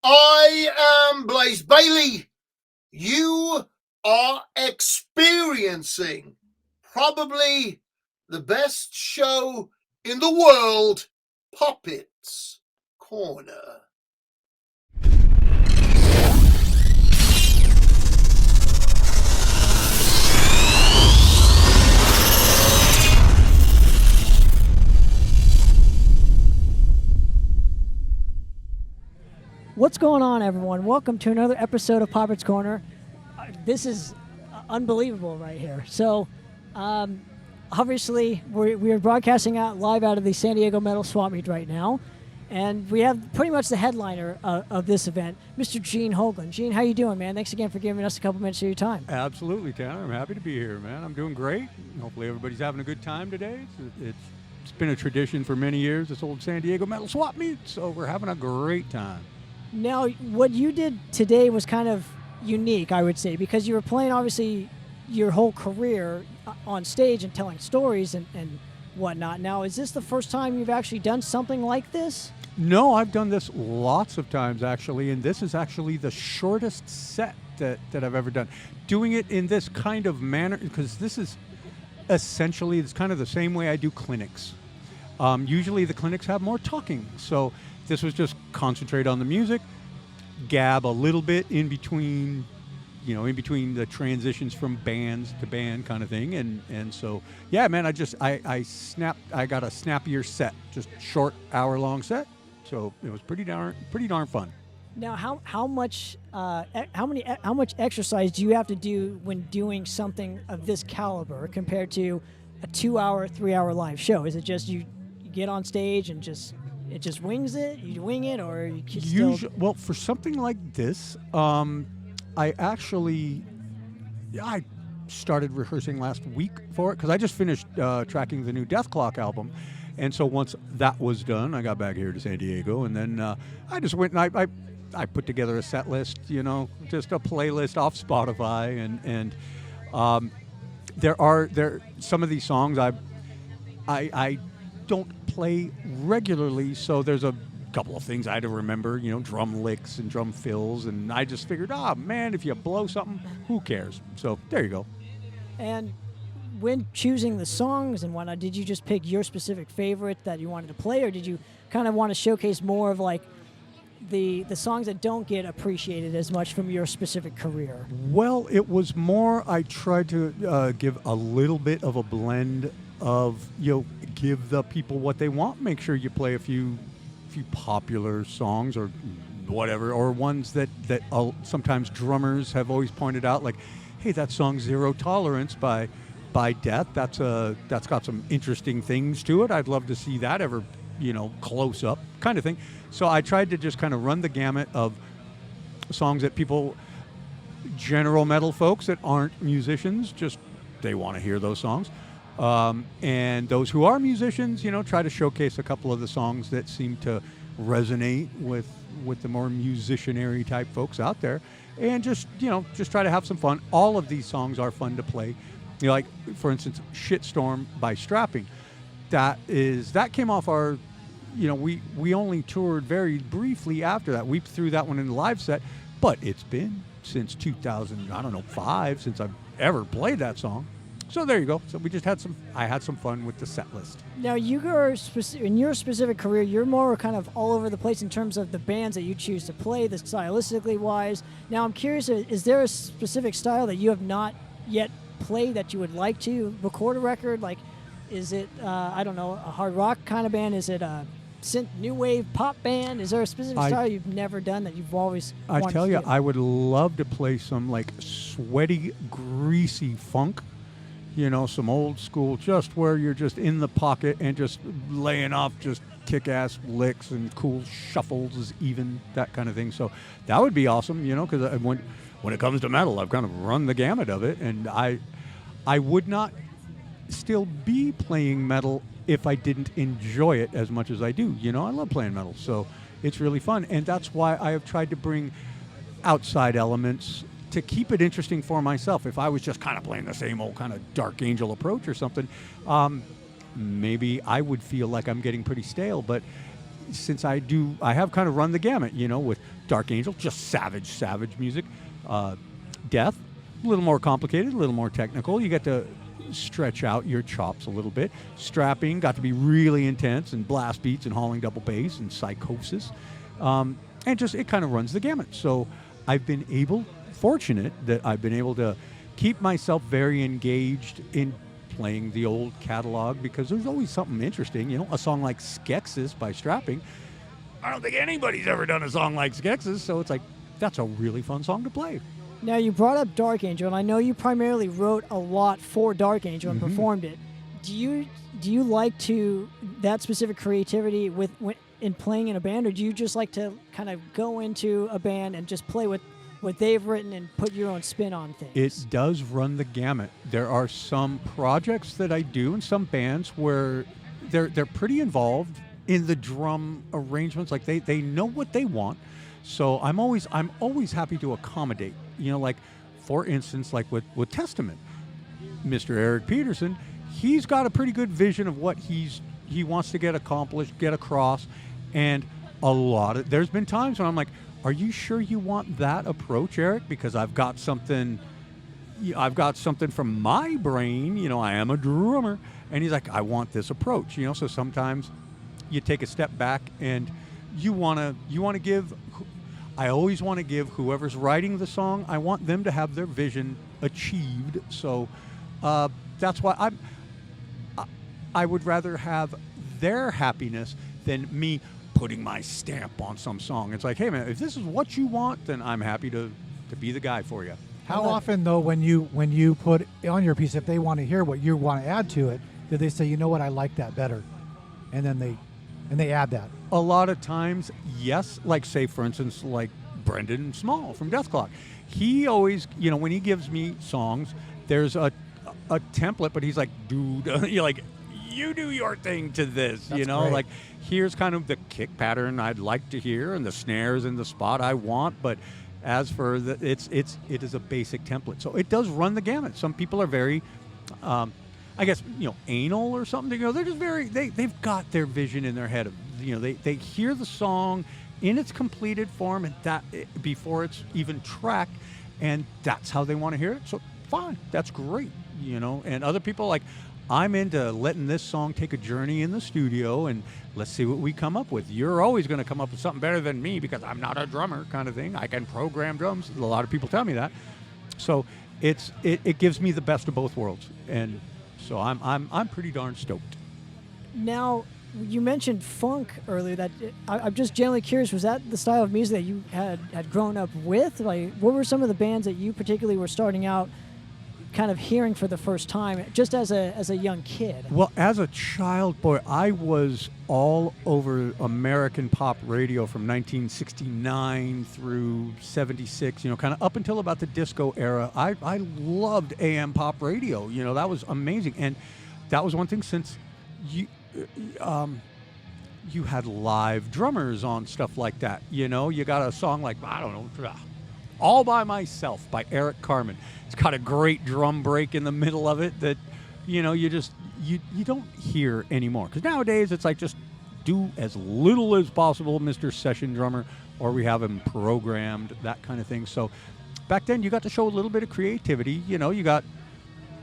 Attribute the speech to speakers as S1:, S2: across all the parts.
S1: I am Blaze Bailey. You are experiencing probably the best show in the world, Puppets Corner.
S2: What's going on, everyone? Welcome to another episode of Puppets Corner. This is unbelievable right here. So, obviously, we are broadcasting live out of the San Diego Metal Swap Meet right now, and we have pretty much the headliner of this event, Mr. Gene Hoglan. Gene, how you doing, man? Thanks again for giving us a couple minutes of your time.
S3: Absolutely, Tanner. I'm happy to be here, man. I'm doing great. Hopefully, everybody's having a good time today. It's been a tradition for many years, this old San Diego Metal Swap Meet, so we're having a great time.
S2: Now, what you did today was kind of unique, I would say, because you were playing, obviously, your whole career on stage and telling stories and whatnot. Now, is this the first time you've actually done something like this?
S3: No, I've done this lots of times, actually, and this is actually the shortest set that I've ever done. Doing it in this kind of manner, because this is essentially, it's kind of the same way I do clinics. Usually the clinics have more talking, so this was just concentrate on the music, gab a little bit in between the transitions from bands to band kind of thing. And so, yeah, man, I got a snappier set, just short hour-long set. So it was pretty darn fun.
S2: Now, how much exercise do you have to do when doing something of this caliber compared to a 2-hour, 3-hour live show? Is it just you get on stage and it just wings it? You wing it, or you still...
S3: Well, for something like this, I started rehearsing last week for it because I just finished tracking the new Death Clock album, and so once that was done, I got back here to San Diego, and then I just went and I put together a set list, just a playlist off Spotify, and there are some of these songs I don't play regularly, so there's a couple of things I had to remember, drum licks and drum fills, and I just figured, man, if you blow something, who cares? So there you go.
S2: And when choosing the songs and whatnot, did you just pick your specific favorite that you wanted to play, or did you kind of want to showcase more of like the songs that don't get appreciated as much from your specific career?
S3: Well, it was more, I tried to give a little bit of a blend of, give the people what they want. Make sure you play a few popular songs or whatever, or ones that sometimes drummers have always pointed out, like, hey, that song Zero Tolerance by Death, that's got some interesting things to it. I'd love to see that ever, close up kind of thing. So I tried to just kind of run the gamut of songs that people, general metal folks that aren't musicians, just they want to hear those songs. And those who are musicians, try to showcase a couple of the songs that seem to resonate with the more musicianary type folks out there, and just try to have some fun. All of these songs are fun to play. Like, for instance, Shitstorm by Strapping. That came off our, we only toured very briefly after that. We threw that one in the live set, but it's been since 2005 since I've ever played that song. So there you go. So we just I had some fun with the set list.
S2: Now, in your specific career, you're more kind of all over the place in terms of the bands that you choose to play, the stylistically wise. Now, I'm curious, is there a specific style that you have not yet played that you would like to record a record? Like, is it, I don't know, a hard rock kind of band? Is it a synth new wave pop band? Is there a specific style you've never done that you've always wanted
S3: I tell you,
S2: to do?
S3: I would love to play some, like, sweaty, greasy funk. Some old school, just where you're just in the pocket and just laying off just kick-ass licks and cool shuffles, even that kind of thing. So that would be awesome, because when it comes to metal, I've kind of run the gamut of it, and I would not still be playing metal if I didn't enjoy it as much as I do. I love playing metal, so it's really fun, and that's why I have tried to bring outside elements to keep it interesting for myself. If I was just kind of playing the same old kind of Dark Angel approach or something, maybe I would feel like I'm getting pretty stale. But since I have kind of run the gamut, with Dark Angel, just savage music. Death, a little more complicated, a little more technical. You get to stretch out your chops a little bit. Strapping got to be really intense, and blast beats and hauling double bass and psychosis. And just, it kind of runs the gamut. So I've been fortunate that I've been able to keep myself very engaged in playing the old catalog, because there's always something interesting. A song like Skeksis by Strapping, I don't think anybody's ever done a song like Skeksis, so it's like, that's a really fun song to play.
S2: Now, you brought up Dark Angel, and I know you primarily wrote a lot for Dark Angel and performed it. Do you like that specific creativity in playing in a band, or do you just like to kind of go into a band and just play with what they've written and put your own spin on things?
S3: It does run the gamut. There are some projects that I do in some bands where they're pretty involved in the drum arrangements. Like they know what they want. So I'm always happy to accommodate. Like, for instance, like with Testament, Mr. Eric Peterson, he's got a pretty good vision of what he wants to get accomplished, get across, and there's been times when I'm like, are you sure you want that approach, Eric? Because I've got something from my brain. I am a drummer, and he's like, I want this approach. So sometimes you take a step back and you want to give. I always want to give whoever's writing the song, I want them to have their vision achieved. So that's why I would rather have their happiness than me putting my stamp on some song. It's like, hey man, if this is what you want, then I'm happy to be the guy for you.
S4: How often though, when you put on your piece, if they want to hear what you want to add to it, do they say, you know what, I like that better, and then they add that?
S3: A lot of times, yes. Like, say, for instance, like Brendan Small from Death Clock. He always, when he gives me songs, there's a template, but he's like, dude, you do your thing to this.
S4: That's great.
S3: Like, here's kind of the kick pattern I'd like to hear, and the snares in the spot I want. But as for it is a basic template, so it does run the gamut. Some people are very, I guess, anal or something. They're just very, they've got their vision in their head of, they hear the song in its completed form, and that before it's even tracked, and that's how they want to hear it. So fine, that's great. And other people, like, I'm into letting this song take a journey in the studio, and let's see what we come up with. You're always going to come up with something better than me, because I'm not a drummer, kind of thing. I can program drums. A lot of people tell me that. So it gives me the best of both worlds, and so I'm pretty darn stoked.
S2: Now, you mentioned funk earlier. That I'm just generally curious. Was that the style of music that you had grown up with? Like, what were some of the bands that you particularly were starting out, kind of hearing for the first time, just as a young kid?
S3: Well, as a child, boy, I was all over American pop radio from 1969 through 76. Kind of up until about the disco era. I loved AM pop radio. That was amazing, and that was one thing, since you had live drummers on stuff like that. You got a song like, I don't know, All By Myself by Eric Carmen. It's got a great drum break in the middle of it that, you don't hear anymore. Because nowadays it's like, just do as little as possible, Mr. Session Drummer, or we have him programmed, that kind of thing. So back then you got to show a little bit of creativity. You got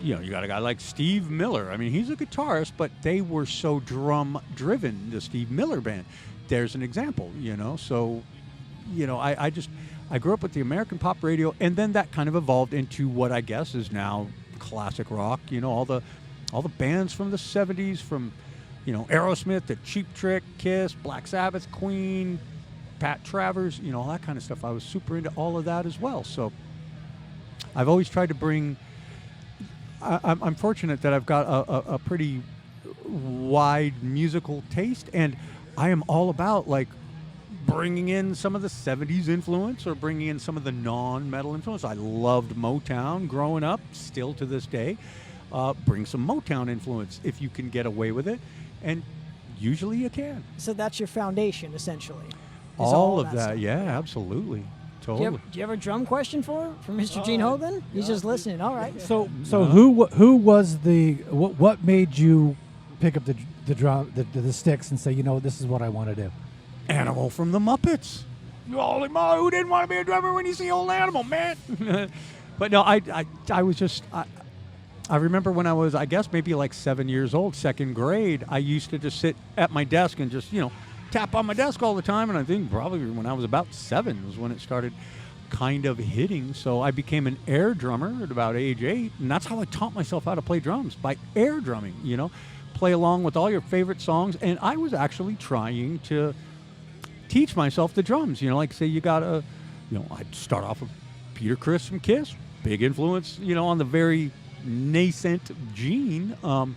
S3: a guy like Steve Miller. I mean, he's a guitarist, but they were so drum driven, the Steve Miller band. There's an example, So, I grew up with the American pop radio, and then that kind of evolved into what I guess is now classic rock. All the bands from the 70s, from Aerosmith to Cheap Trick, Kiss, Black Sabbath, Queen, Pat Travers, all that kind of stuff. I was super into all of that as well. So I've always tried to bring. I'm fortunate that I've got a pretty wide musical taste, and I am all about, like, bringing in some of the 70s influence, or bringing in some of the non-metal influence. I loved Motown growing up, still to this day. Bring some Motown influence if you can get away with it, and usually you can.
S2: So that's your foundation, essentially.
S3: All of that,
S2: stuff.
S3: yeah, absolutely. Totally.
S2: Do you have a drum question for Mr. Gene Hoglan? He's just listening. All right.
S4: So who was what made you pick up the drum, the sticks, and say, this is what I want to do?
S3: Animal from the Muppets. Holy moly, who didn't want to be a drummer when you see old Animal, man? But no, I was just, I remember when I was, I guess, maybe like 7 years old, second grade, I used to just sit at my desk and just, tap on my desk all the time. And I think probably when I was about 7 was when it started kind of hitting. So I became an air drummer at about age 8. And that's how I taught myself how to play drums, by air drumming, play along with all your favorite songs. And I was actually trying to teach myself the drums, like say you got to, I'd start off with Peter Criss from Kiss, big influence, on the very nascent Gene. And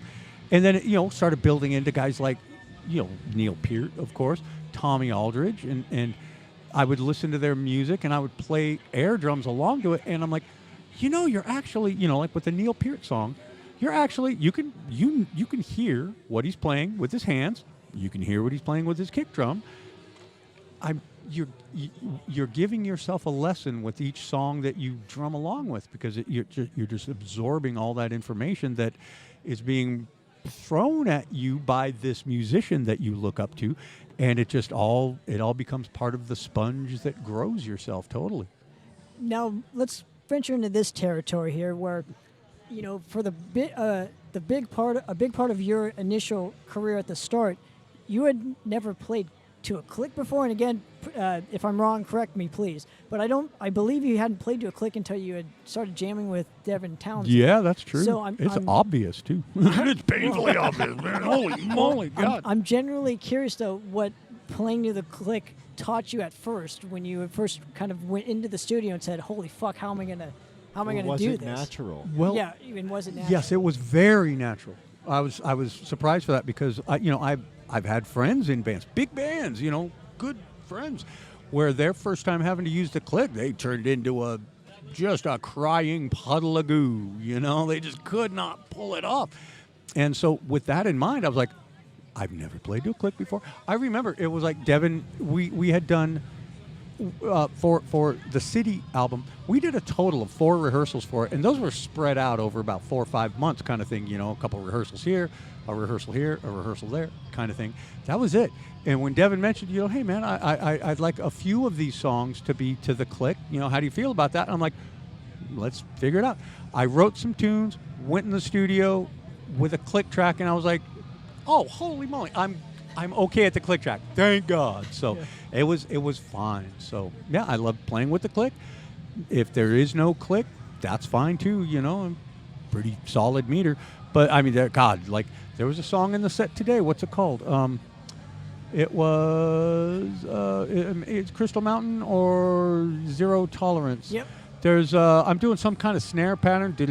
S3: then it, started building into guys like, Neil Peart, of course, Tommy Aldridge, and I would listen to their music and I would play air drums along to it. And I'm like, you're actually, like with the Neil Peart song, you're actually, you can hear what he's playing with his hands. You can hear what he's playing with his kick drum. You're giving yourself a lesson with each song that you drum along with, because you're just absorbing all that information that is being thrown at you by this musician that you look up to, and it all becomes part of the sponge that grows yourself totally.
S2: Now let's venture into this territory here, where, for a big part of your initial career at the start, you had never played to a click before. And again, if I'm wrong, correct me, please. But I believe you hadn't played to a click until you had started jamming with Devin Townsend.
S3: Yeah, that's true.
S2: So
S3: it's obvious too. It's painfully obvious, man. Holy moly, God.
S2: I'm generally curious though, what playing to the click taught you at first, when you first kind of went into the studio and said, "Holy fuck, how am I gonna do this?" Was it
S5: natural?
S3: Well,
S2: yeah, and was it natural?
S3: Yes, it was very natural. I was surprised for that, because I've had friends in bands, big bands, good friends, where their first time having to use the click, they turned into just a crying puddle of goo. They just could not pull it off. And so with that in mind, I was like, I've never played to a click before. I remember it was like Devin, we had done for the City album, we did a total of 4 rehearsals for it, and those were spread out over about 4 or 5 months kind of thing, a couple of rehearsals here, a rehearsal here, a rehearsal there kind of thing. That was it. And when Devin mentioned, hey man, I'd like a few of these songs to be to the click, how do you feel about that? And I'm like, let's figure it out. I wrote some tunes, went in the studio with a click track, and I was like, oh, holy moly, I'm okay at the click track. Thank God. So it was fine. So yeah, I love playing with the click. If there is no click, that's fine too. I'm pretty solid meter. But I mean, there was a song in the set today. What's it called? It was it's Crystal Mountain or Zero Tolerance.
S2: Yep.
S3: There's I'm doing some kind of snare pattern, playing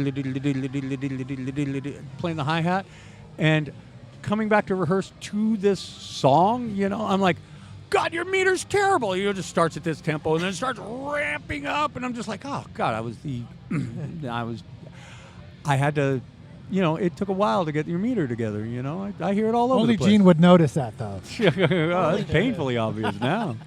S3: the hi-hat, and coming back to rehearse to this song, I'm like, God, your meter's terrible. It just starts at this tempo and then it starts ramping up, and I'm just like, oh God, I had to, it took a while to get your meter together. I hear it all over
S4: Only
S3: the place.
S4: Gene would notice that though.
S3: Oh, that's painfully obvious now.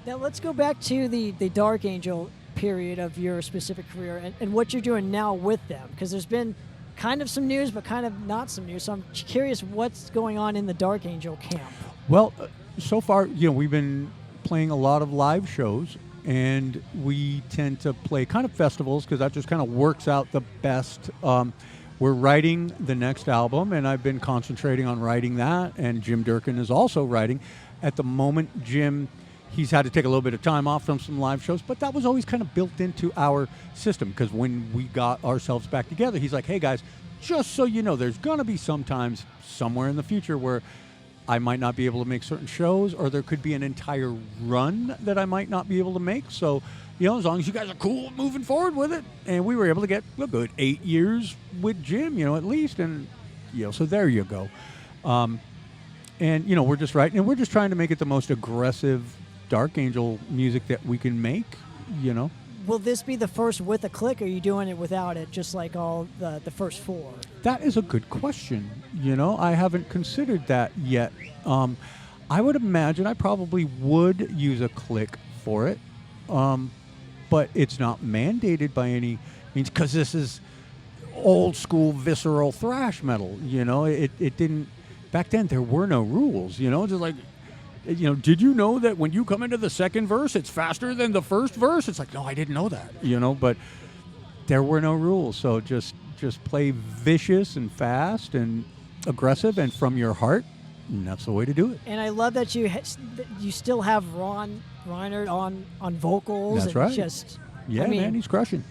S2: Now let's go back to the Dark Angel period of your specific career and what you're doing now with them, because there's been kind of some news, but kind of not some news. So I'm curious what's going on in the Dark Angel camp.
S3: Well, so far, we've been playing a lot of live shows, and we tend to play kind of festivals because that just kind of works out the best. We're writing the next album, and I've been concentrating on writing that, and Jim Durkin is also writing. At the moment, Jim, he's had to take a little bit of time off from some live shows, but that was always kind of built into our system, because when we got ourselves back together, he's like, hey guys, just so you know, there's going to be sometimes somewhere in the future where I might not be able to make certain shows, or there could be an entire run that I might not be able to make. So, as long as you guys are cool moving forward with it. And we were able to get a good 8 years with Jim, at least. And, so there you go. And, we're just writing, and we're just trying to make it the most aggressive Dark Angel music that we can make,
S2: Will this be the first with a click, or are you doing it without it, just like all the first 4?
S3: That is a good question. I haven't considered that yet. I would imagine I probably would use a click for it, but it's not mandated by any means, because this is old school visceral thrash metal. It didn't. Back then there were no rules. Just like did you know that when you come into the second verse, it's faster than the first verse? It's like, no, I didn't know that, but there were no rules. So just play vicious and fast and aggressive and from your heart. And that's the way to do it.
S2: And I love that you still have Ron Reinhardt on vocals.
S3: That's
S2: and
S3: right.
S2: Just,
S3: Yeah, man, he's crushing.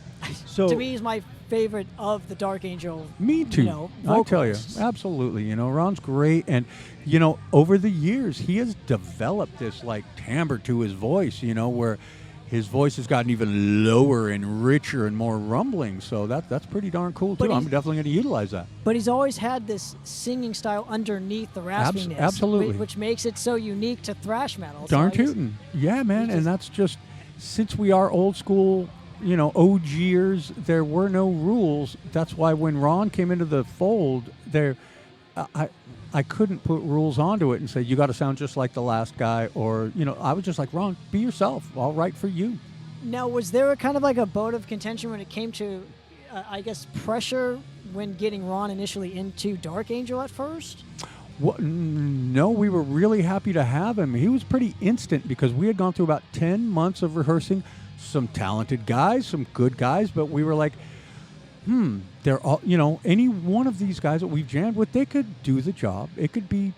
S4: So
S2: to me, he's my favorite of the Dark Angel.
S3: Me too. I tell you, absolutely. Ron's great, and over the years he has developed this like timbre to his voice. Where his voice has gotten even lower and richer and more rumbling. So that's pretty darn cool too. I'm definitely going to utilize that.
S2: But he's always had this singing style underneath the raspiness,
S3: absolutely,
S2: which makes it so unique to thrash metal.
S3: Darn tootin'. Yeah, man, and that's just since we are old school. OGers, there were no rules. That's why when Ron came into the fold, I couldn't put rules onto it and say, you got to sound just like the last guy. Or, I was just like, Ron, be yourself. I'll write for you.
S2: Now, was there a kind of like a bone of contention when it came to, I guess, pressure when getting Ron initially into Dark Angel at first?
S3: Well, no, we were really happy to have him. He was pretty instant because we had gone through about 10 months of rehearsing. Some talented guys, some good guys, but we were like, they're all, any one of these guys that we've jammed with, they could do the job. It could be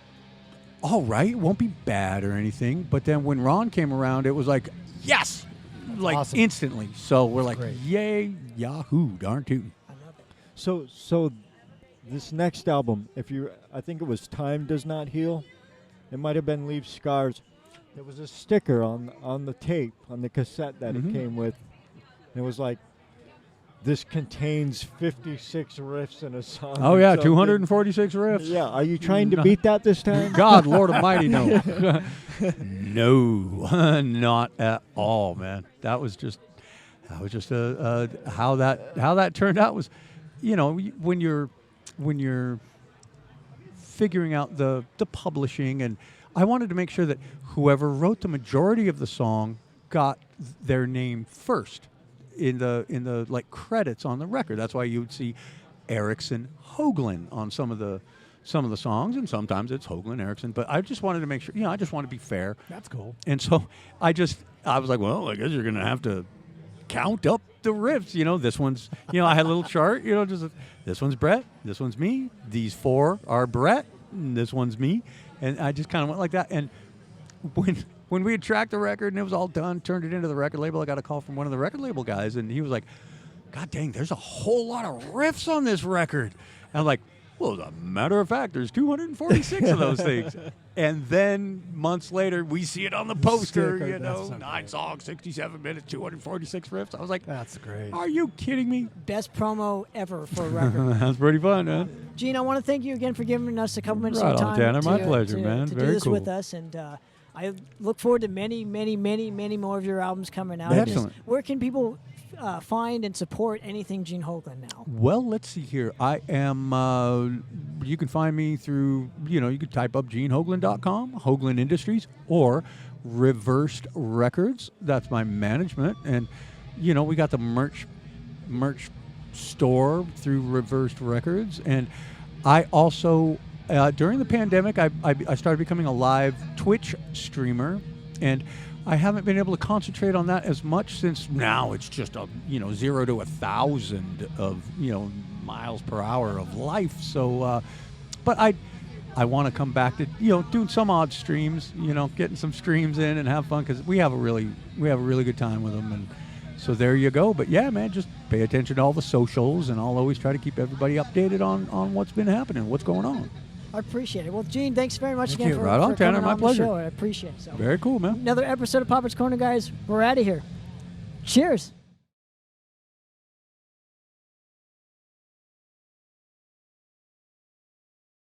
S3: all right. It won't be bad or anything. But then when Ron came around, it was like, yes, like
S4: awesome.
S3: Instantly. So we're like,
S4: great.
S3: yay, yahoo, darn tootin'.
S2: I love it.
S5: So this next album, I think it was Time Does Not Heal. It might have been Leave Scars. There was a sticker on the tape, on the cassette that it came with. And it was like, this contains 56 riffs in a song.
S3: Oh, yeah, 246 riffs.
S5: Yeah, are you trying to beat that this time?
S3: God, Lord Almighty, no. No, not at all, man. That was just how that turned out was, when you're figuring out the publishing, and I wanted to make sure that whoever wrote the majority of the song got their name first in the like credits on the record. That's why you would see Erickson Hoglan on some of the songs, and sometimes it's Hoglan Erickson. But I just wanted to make sure, I just want to be fair.
S4: That's cool.
S3: And so I was like, well, I guess you're gonna have to count up the riffs. This one's, I had a little chart. This one's Brett, this one's me. These 4 are Brett, and this one's me. And I just kind of went like that. And when we had tracked the record and it was all done, turned it into the record label, I got a call from one of the record label guys, and he was like, God dang, there's a whole lot of riffs on this record. And I'm like, well, as a matter of fact, there's 246 of those things. And then months later, we see it on the poster,
S4: Sticker, that's so
S3: 9
S4: great.
S3: songs, 67 minutes, 246 riffs. I was like,
S4: That's great.
S3: are you kidding me?
S2: Best promo ever for a record.
S3: That's pretty fun, man.
S2: Gene, I want to thank you again for giving us a couple minutes
S3: Right
S2: of your
S3: on,
S2: time.
S3: Tanner. My pleasure, man.
S2: To
S3: Very
S2: do this
S3: cool.
S2: with us, and I look forward to many, many, many, many more of your albums coming out.
S3: Excellent.
S2: Where can people find and support anything Gene Hoglan now?
S3: Well, let's see here. I am, you can find me through, you can type up GeneHoglan.com, Hoglan Industries, or Reversed Records. That's my management. And, we got the merch store through Reversed Records. And I also, during the pandemic, I started becoming a live Twitch streamer. And I haven't been able to concentrate on that as much since now it's just 0 to 1,000 of miles per hour of life. So, but I want to come back to doing some odd streams, getting some streams in and have fun because we have a really good time with them. And so there you go. But yeah, man, just pay attention to all the socials, and I'll always try to keep everybody updated on what's been happening, what's going on.
S2: I appreciate it. Well, Gene, thanks very much
S3: Thank
S2: again
S3: you.
S2: for,
S3: Right on,
S2: for
S3: Tanner.
S2: coming
S3: My
S2: on
S3: pleasure.
S2: the show. I appreciate it. So.
S3: Very cool, man.
S2: Another episode of Popper's Corner, guys. We're out of here. Cheers.